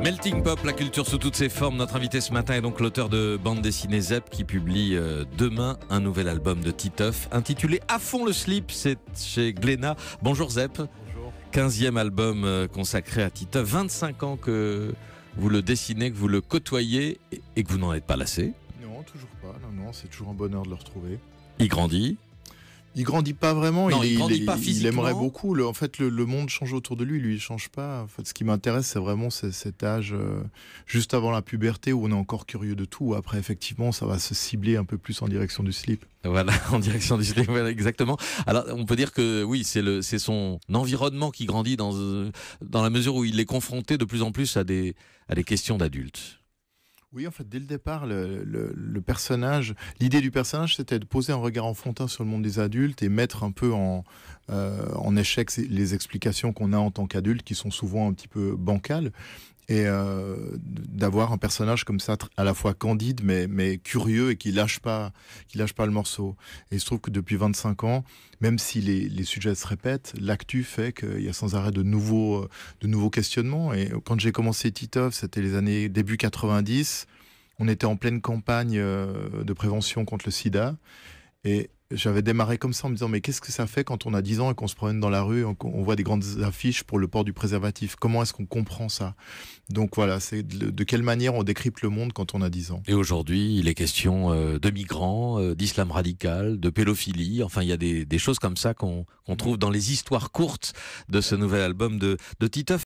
Melting Pop, la culture sous toutes ses formes. Notre invité ce matin est donc l'auteur de bande dessinée Zep qui publie demain un nouvel album de Titeuf intitulé À fond le slip, c'est chez Glénat. Bonjour Zep. Bonjour. 15e album consacré à Titeuf. 25 ans que vous le dessinez, que vous le côtoyez et que vous n'en êtes pas lassé. Non, toujours pas. Non, c'est toujours un bonheur de le retrouver. Il grandit. Il grandit pas vraiment. Non, il grandit pas il physiquement. aimerait beaucoup. Le monde change autour de lui. Lui, il change pas. En fait, ce qui m'intéresse, c'est vraiment cet âge juste avant la puberté où on est encore curieux de tout. Après, effectivement, ça va se cibler un peu plus en direction du slip. Voilà, en direction du slip, voilà, exactement. Alors, on peut dire que oui, c'est son environnement qui grandit dans la mesure où il est confronté de plus en plus à des questions d'adultes. Oui, en fait, dès le départ, le personnage, l'idée du personnage, c'était de poser un regard enfantin sur le monde des adultes et mettre un peu en échec les explications qu'on a en tant qu'adulte, qui sont souvent un petit peu bancales, et d'avoir un personnage comme ça, à la fois candide, mais curieux et qui lâche pas le morceau. Et il se trouve que depuis 25 ans, même si les sujets se répètent, l'actu fait qu'il y a sans arrêt de nouveaux questionnements. Et quand j'ai commencé Titeuf, c'était les années début 90. On était en pleine campagne de prévention contre le sida. Et j'avais démarré comme ça en me disant mais qu'est-ce que ça fait quand on a 10 ans et qu'on se promène dans la rue, on voit des grandes affiches pour le port du préservatif. Comment est-ce qu'on comprend ça? Donc voilà, c'est de quelle manière on décrypte le monde quand on a 10 ans. Et aujourd'hui, il est question de migrants, d'islam radical, de pédophilie. Enfin, il y a des choses comme ça qu'on trouve dans les histoires courtes de ce nouvel album de Titeuf.